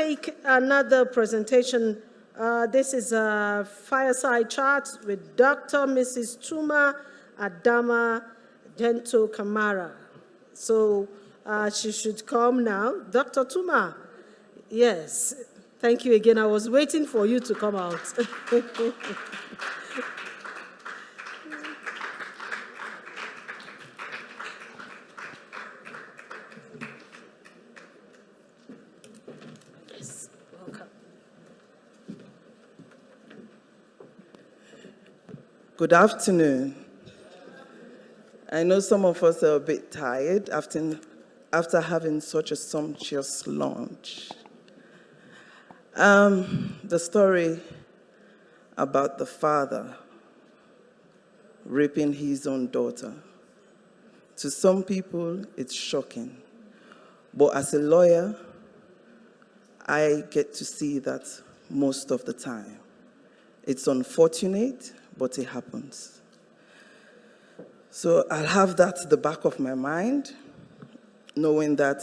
take another presentation. This is a fireside chat with Dr. Mrs. Tuma, Adama, Gento, Kamara. So she should come now. Dr. Tuma, yes. Thank you again. I was waiting for you to come out. Yes, welcome. Good afternoon. I know some of us are a bit tired after having such a sumptuous lunch. The story about the father raping his own daughter. To some people, it's shocking. But as a lawyer, I get to see that most of the time. It's unfortunate, but it happens. So I'll have that at the back of my mind, knowing that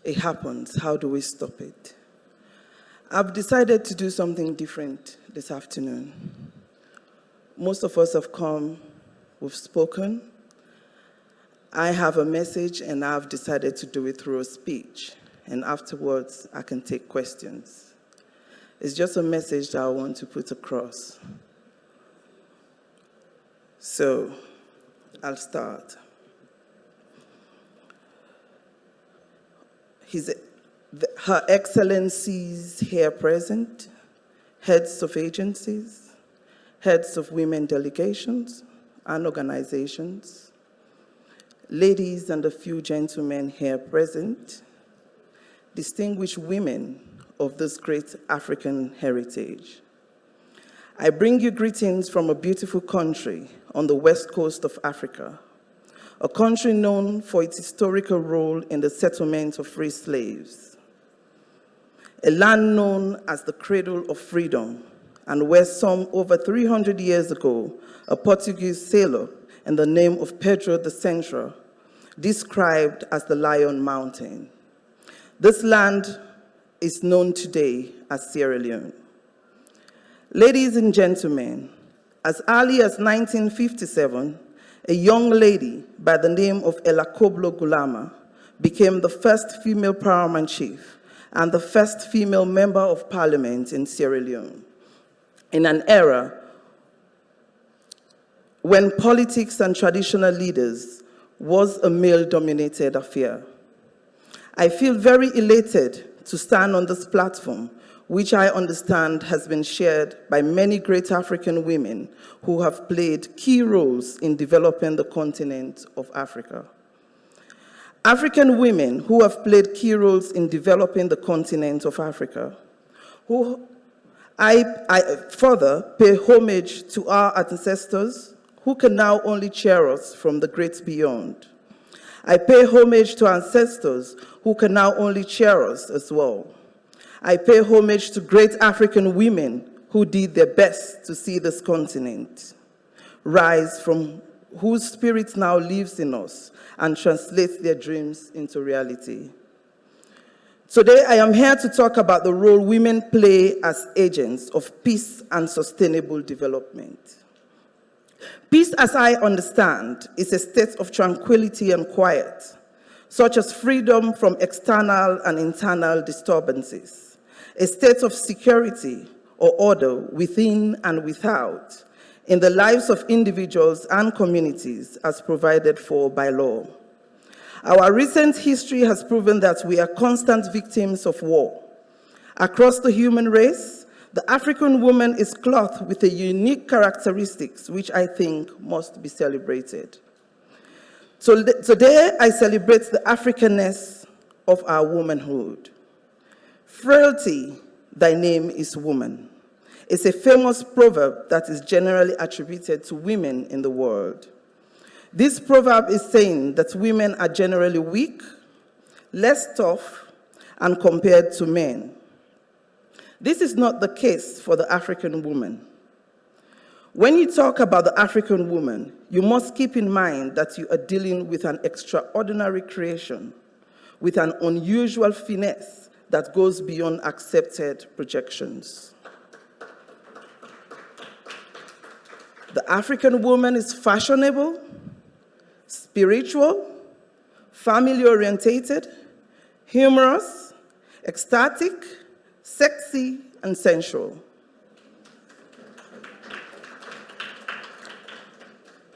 it happens. How do we stop it? I've decided to do something different this afternoon. Most of us have come, we've spoken. I have a message, and I've decided to do it through a speech. And afterwards, I can take questions. It's just a message that I want to put across. So, I'll start. Her Excellencies here present, heads of agencies, heads of women delegations and organizations, ladies and a few gentlemen here present, distinguished women of this great African heritage. I bring you greetings from a beautiful country on the west coast of Africa, a country known for its historical role in the settlement of free slaves, a land known as the cradle of freedom, and where some over 300 years ago, a Portuguese sailor in the name of Pedro the Central described as the Lion Mountain. This land is known today as Sierra Leone. Ladies and gentlemen, as early as 1957, a young lady by the name of Elakoblo Gulama became the first female paramount chief and the first female member of parliament in Sierra Leone, in an era when politics and traditional leaders was a male-dominated affair. I feel very elated to stand on this platform, which I understand has been shared by many great African women who have played key roles in developing the continent of Africa. African women who have played key roles in developing the continent of Africa, who I further pay homage to our ancestors who can now only cheer us from the great beyond. I pay homage to ancestors who can now only cheer us as well. I pay homage to great African women who did their best to see this continent rise, from whose spirit now lives in us and translates their dreams into reality. Today, I am here to talk about the role women play as agents of peace and sustainable development. Peace, as I understand, is a state of tranquility and quiet, such as freedom from external and internal disturbances, a state of security or order within and without, in the lives of individuals and communities as provided for by law. Our recent history has proven that we are constant victims of war. Across the human race, the African woman is clothed with a unique characteristics which I think must be celebrated. So today I celebrate the Africanness of our womanhood. Frailty, thy name is woman. It's a famous proverb that is generally attributed to women in the world. This proverb is saying that women are generally weak, less tough, and compared to men. This is not the case for the African woman. When you talk about the African woman, you must keep in mind that you are dealing with an extraordinary creation, with an unusual finesse that goes beyond accepted projections. The African woman is fashionable, spiritual, family-orientated, humorous, ecstatic, sexy, and sensual.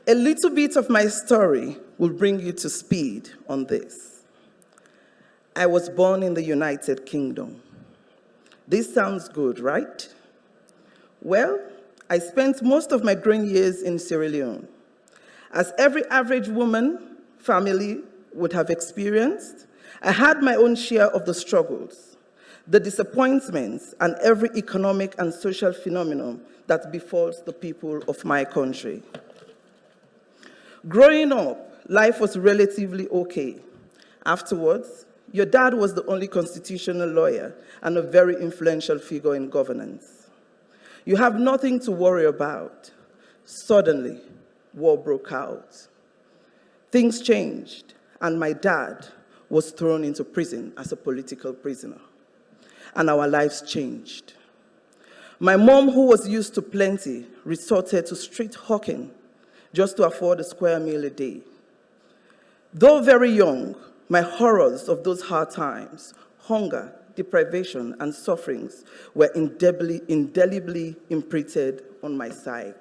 A little bit of my story will bring you to speed on this. I was born in the United Kingdom. This sounds good, right? Well, I spent most of my growing years in Sierra Leone. As every average woman family would have experienced, I had my own share of the struggles, the disappointments, and every economic and social phenomenon that befalls the people of my country. Growing up, life was relatively okay. Afterwards, your dad was the only constitutional lawyer and a very influential figure in governance. You have nothing to worry about. Suddenly, war broke out. Things changed, and my dad was thrown into prison as a political prisoner. And our lives changed. My mom, who was used to plenty, resorted to street hawking just to afford a square meal a day. Though very young, my horrors of those hard times, hunger, deprivation, and sufferings were indelibly imprinted on my psyche.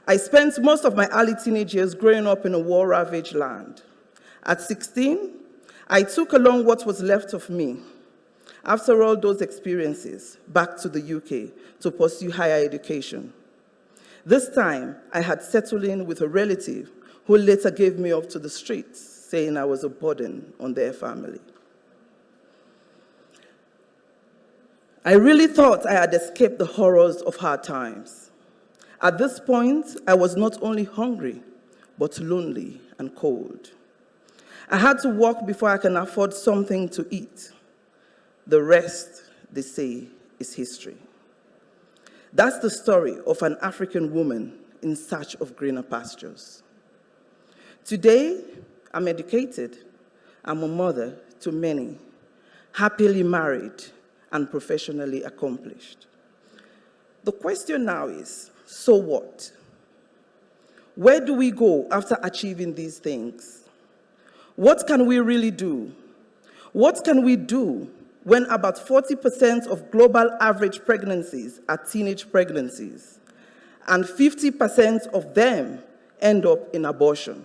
I spent most of my early teenage years growing up in a war-ravaged land. At 16, I took along what was left of me, after all those experiences, back to the UK to pursue higher education. This time, I had settled in with a relative who later gave me up to the streets, saying I was a burden on their family. I really thought I had escaped the horrors of hard times. At this point, I was not only hungry, but lonely and cold. I had to work before I can afford something to eat. The rest, they say, is history. That's the story of an African woman in search of greener pastures. Today, I'm educated. I'm a mother to many, happily married and professionally accomplished. The question now is, so what? Where do we go after achieving these things? What can we really do? What can we do when about 40% of global average pregnancies are teenage pregnancies, and 50% of them end up in abortion?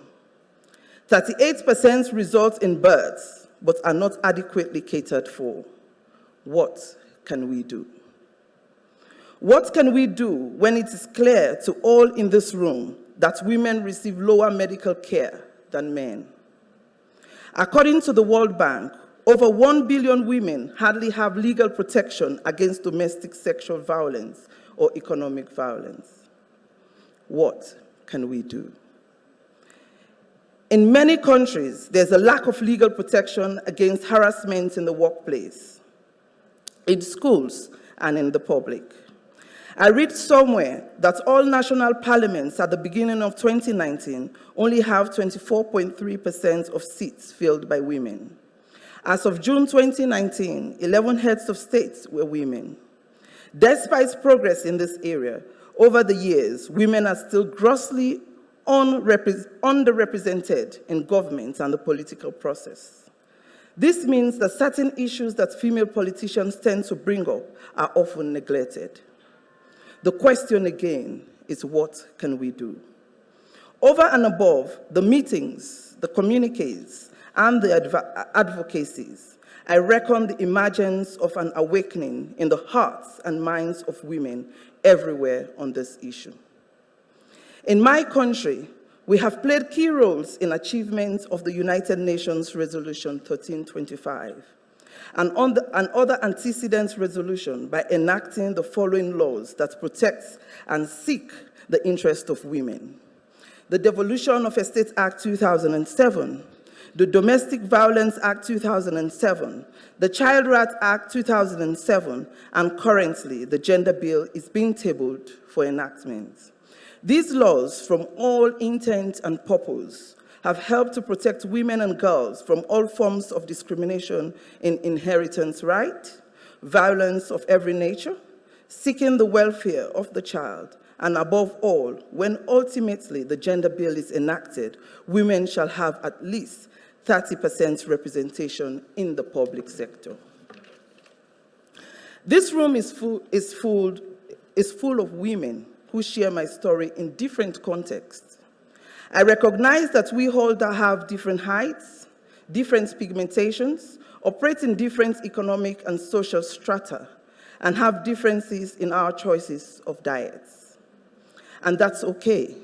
38% result in births, but are not adequately catered for. What can we do? What can we do when it is clear to all in this room that women receive lower medical care than men? According to the World Bank, over 1 billion women hardly have legal protection against domestic sexual violence or economic violence. What can we do? In many countries, there's a lack of legal protection against harassment in the workplace, in schools, and in the public. I read somewhere that all national parliaments at the beginning of 2019 only have 24.3% of seats filled by women. As of June 2019, 11 heads of states were women. Despite progress in this area, over the years, women are still grossly underrepresented in government and the political process. This means that certain issues that female politicians tend to bring up are often neglected. The question again is, what can we do? Over and above the meetings, the communiques, and the advocacies, I reckon the emergence of an awakening in the hearts and minds of women everywhere on this issue. In my country, we have played key roles in achievement of the United Nations Resolution 1325 and other antecedent resolution by enacting the following laws that protect and seek the interest of women: the Devolution of Estate Act 2007, the Domestic Violence Act 2007, the Child Rights Act 2007, and currently the Gender Bill is being tabled for enactment. These laws, from all intent and purpose, have helped to protect women and girls from all forms of discrimination in inheritance right, violence of every nature, seeking the welfare of the child, and above all, when ultimately the gender bill is enacted, women shall have at least 30% representation in the public sector. This room is full of women who share my story in different contexts. I recognize that we all have different heights, different pigmentations, operate in different economic and social strata, and have differences in our choices of diets. And that's okay.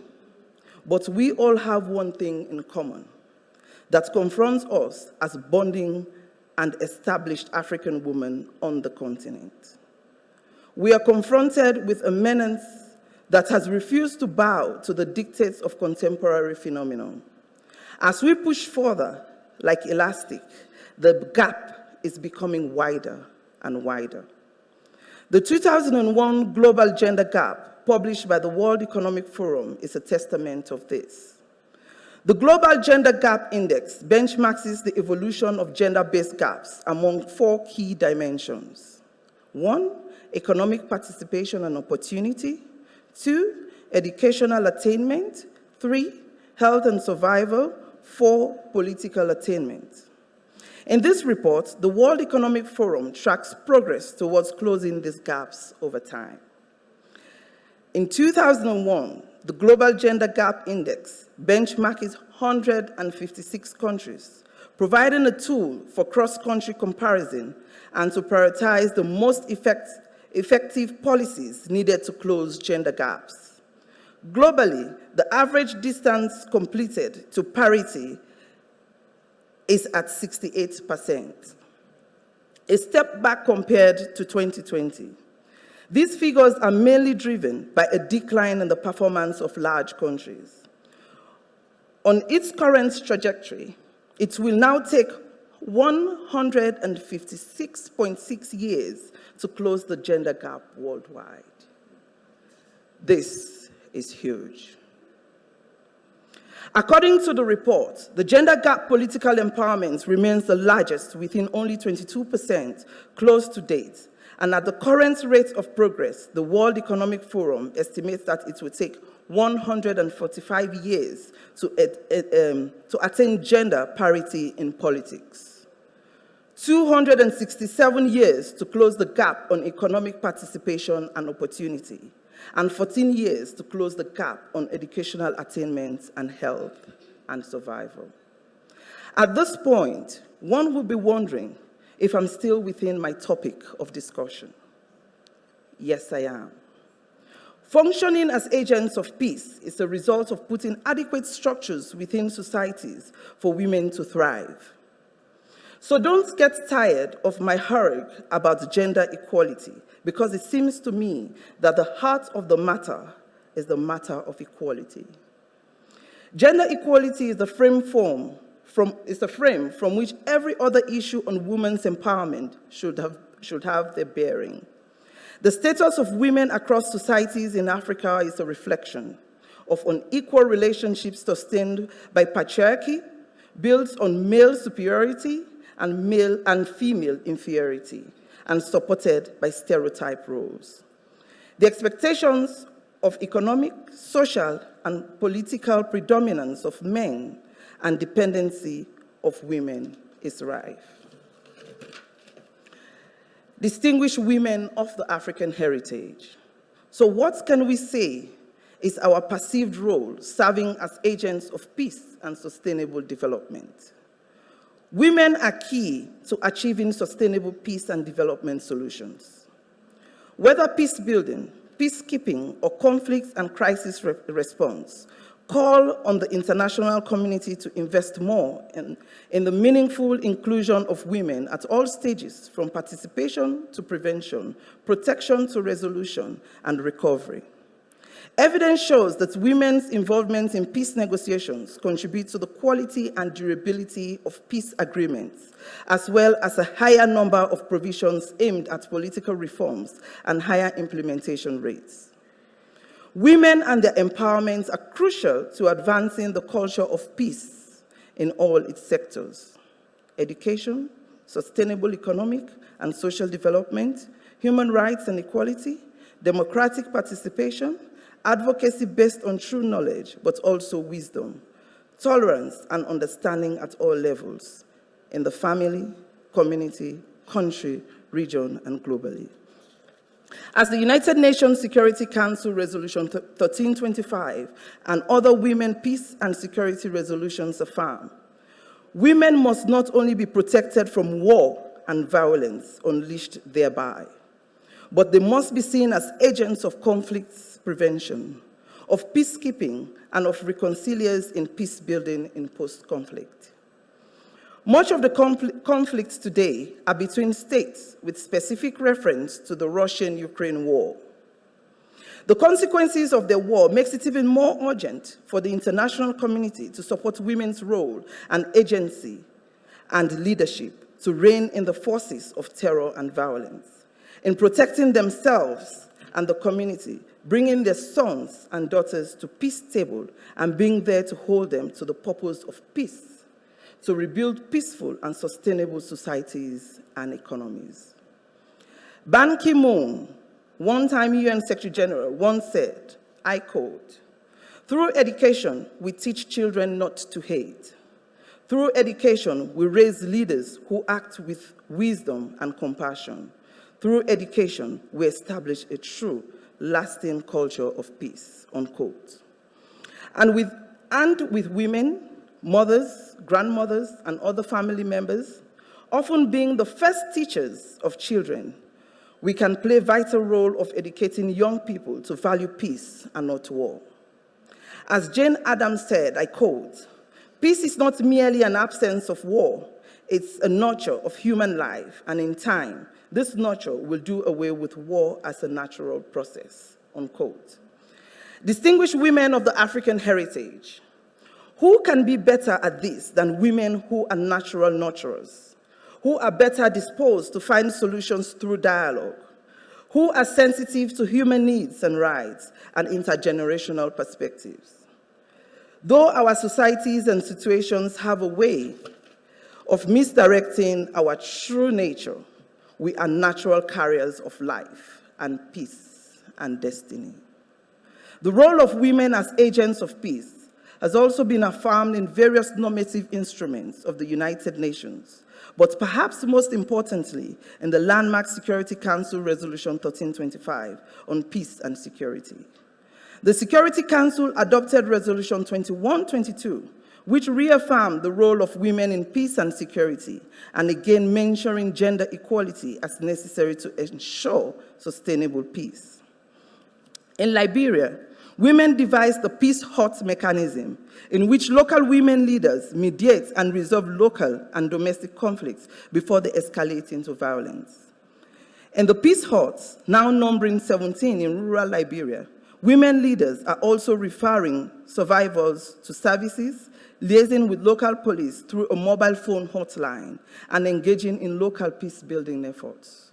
But we all have one thing in common that confronts us as bonding and established African women on the continent. We are confronted with a menace that has refused to bow to the dictates of contemporary phenomenon. As we push further, like elastic, the gap is becoming wider and wider. The 2001 Global Gender Gap, published by the World Economic Forum, is a testament of this. The Global Gender Gap Index benchmarks the evolution of gender-based gaps among 4 key dimensions. 1, economic participation and opportunity. 2, educational attainment. 3, health and survival. 4, political attainment. In this report, the World Economic Forum tracks progress towards closing these gaps over time. In 2001, the Global Gender Gap Index benchmarks 156 countries, providing a tool for cross-country comparison and to prioritize the most effective policies needed to close gender gaps. Globally, the average distance completed to parity is at 68%, a step back compared to 2020. These figures are mainly driven by a decline in the performance of large countries. On its current trajectory, it will now take 156.6 years to close the gender gap worldwide. This is huge. According to the report, the gender gap political empowerment remains the largest, within only 22% close to date. And at the current rate of progress, the World Economic Forum estimates that it will take 145 years to attain gender parity in politics, 267 years to close the gap on economic participation and opportunity, and 14 years to close the gap on educational attainment and health and survival. At this point, one would be wondering if I'm still within my topic of discussion. Yes, I am. Functioning as agents of peace is a result of putting adequate structures within societies for women to thrive. So don't get tired of my harangue about gender equality, because it seems to me that the heart of the matter is the matter of equality. Gender equality is the frame from which every other issue on women's empowerment should have their bearing. The status of women across societies in Africa is a reflection of unequal relationships sustained by patriarchy, built on male superiority and female inferiority, and supported by stereotype roles. The expectations of economic, social, and political predominance of men and dependency of women is rife. Distinguished women of the African heritage. So what can we say is our perceived role serving as agents of peace and sustainable development? Women are key to achieving sustainable peace and development solutions. Whether peace building, peacekeeping, or conflict and crisis response, call on the international community to invest more in the meaningful inclusion of women at all stages, from participation to prevention, protection to resolution, and recovery. Evidence shows that women's involvement in peace negotiations contributes to the quality and durability of peace agreements, as well as a higher number of provisions aimed at political reforms and higher implementation rates. Women and their empowerment are crucial to advancing the culture of peace in all its sectors: education, sustainable economic and social development, human rights and equality, democratic participation, advocacy based on true knowledge, but also wisdom, tolerance and understanding at all levels, in the family, community, country, region, and globally. As the United Nations Security Council Resolution 1325 and other women peace and security resolutions affirm, women must not only be protected from war and violence unleashed thereby, but they must be seen as agents of conflict prevention, of peacekeeping, and of reconciliers in peace building in post-conflict. Much of the conflicts today are between states with specific reference to the Russian-Ukraine war. The consequences of the war makes it even more urgent for the international community to support women's role and agency and leadership to rein in the forces of terror and violence, in protecting themselves and the community, bringing their sons and daughters to peace table and being there to hold them to the purpose of peace, to rebuild peaceful and sustainable societies and economies. Ban Ki-moon, one-time UN Secretary General, once said, I quote, "Through education, we teach children not to hate. Through education, we raise leaders who act with wisdom and compassion. Through education, we establish a true, lasting culture of peace," unquote. And with women, mothers, grandmothers, and other family members, often being the first teachers of children, we can play a vital role of educating young people to value peace and not war. As Jane Addams said, I quote, "Peace is not merely an absence of war, it's a nurture of human life, and in time, this nurture will do away with war as a natural process," unquote. Distinguished women of the African heritage, who can be better at this than women who are natural nurturers, who are better disposed to find solutions through dialogue, who are sensitive to human needs and rights and intergenerational perspectives? Though our societies and situations have a way of misdirecting our true nature, we are natural carriers of life and peace and destiny. The role of women as agents of peace has also been affirmed in various normative instruments of the United Nations, but perhaps most importantly in the landmark Security Council Resolution 1325 on peace and security. The Security Council adopted Resolution 2122, which reaffirmed the role of women in peace and security, and again mentioning gender equality as necessary to ensure sustainable peace. In Liberia, women devised the Peace Hut mechanism, in which local women leaders mediate and resolve local and domestic conflicts before they escalate into violence. In the Peace Huts, now numbering 17 in rural Liberia, women leaders are also referring survivors to services, liaising with local police through a mobile phone hotline, and engaging in local peace-building efforts.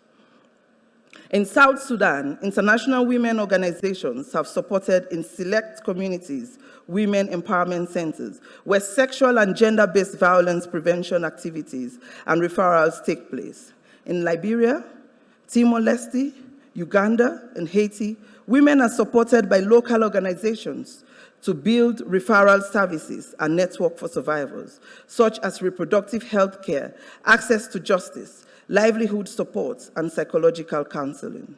In South Sudan, international women organizations have supported in select communities women empowerment centers where sexual and gender-based violence prevention activities and referrals take place. In Liberia, Timor-Leste, Uganda, and Haiti, women are supported by local organizations to build referral services and network for survivors, such as reproductive health care, access to justice, livelihood support, and psychological counseling.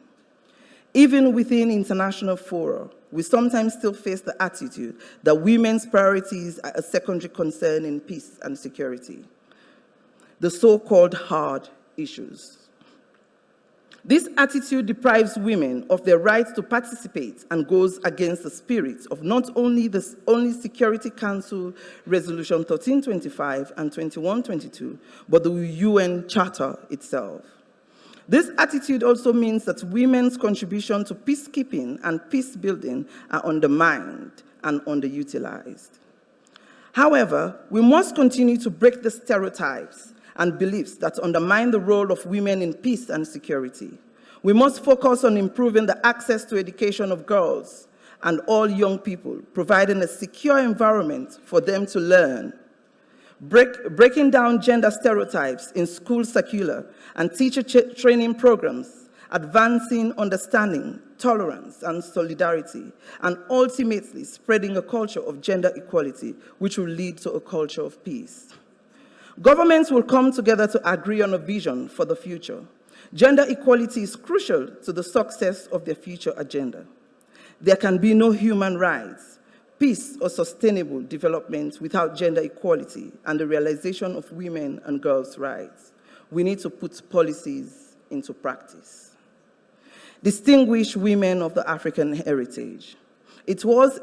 Even within international fora, we sometimes still face the attitude that women's priorities are a secondary concern in peace and security, the so-called hard issues. This attitude deprives women of their right to participate and goes against the spirit of not only the Security Council Resolution 1325 and 2122, but the UN Charter itself. This attitude also means that women's contribution to peacekeeping and peace building are undermined and underutilized. However, we must continue to break the stereotypes and beliefs that undermine the role of women in peace and security. We must focus on improving the access to education of girls and all young people, providing a secure environment for them to learn. breaking down gender stereotypes in school curricula and teacher training programs, advancing understanding, tolerance, and solidarity, and ultimately spreading a culture of gender equality, which will lead to a culture of peace. Governments will come together to agree on a vision for the future. Gender equality is crucial to the success of their future agenda. There can be no human rights, peace, or sustainable development without gender equality and the realization of women and girls' rights. We need to put policies into practice. Distinguished women of the African heritage. It was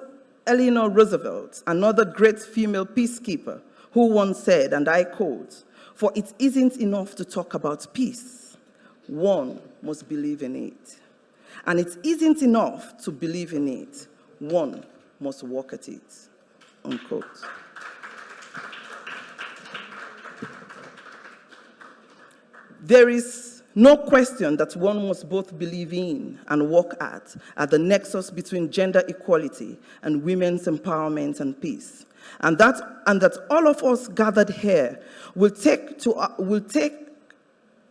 Eleanor Roosevelt, another great female peacekeeper, who once said, and I quote, "For it isn't enough to talk about peace, one must believe in it. And it isn't enough to believe in it, one must work at it," unquote. There is no question that one must both believe in and work at the nexus between gender equality and women's empowerment and peace. And that all of us gathered here will take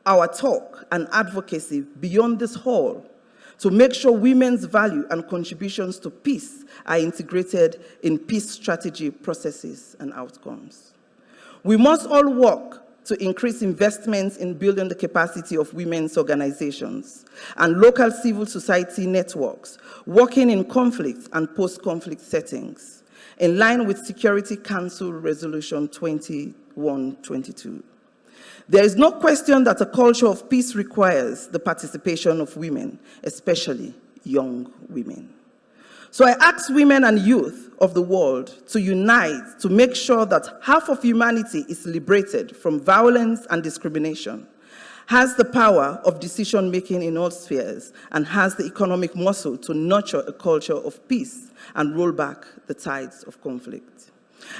our talk and advocacy beyond this hall to make sure women's value and contributions to peace are integrated in peace strategy processes and outcomes. We must all work to increase investments in building the capacity of women's organizations and local civil society networks working in conflict and post-conflict settings, in line with Security Council Resolution 2122. There is no question that a culture of peace requires the participation of women, especially young women. So I ask women and youth of the world to unite to make sure that half of humanity is liberated from violence and discrimination, has the power of decision-making in all spheres, and has the economic muscle to nurture a culture of peace and roll back the tides of conflict.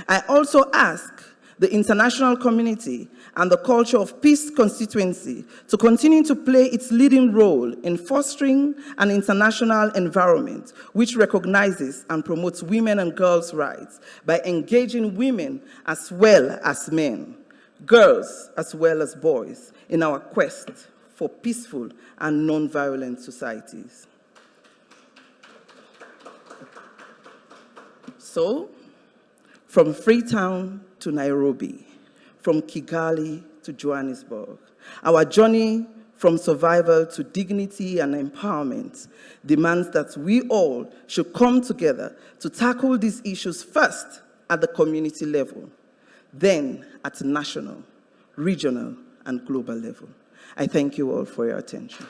I also ask the international community and the culture of peace constituency to continue to play its leading role in fostering an international environment which recognizes and promotes women and girls' rights by engaging women as well as men, girls as well as boys, in our quest for peaceful and non-violent societies. So, from Freetown to Nairobi, from Kigali to Johannesburg, our journey from survival to dignity and empowerment demands that we all should come together to tackle these issues first at the community level, then at national, regional, and global level. I thank you all for your attention.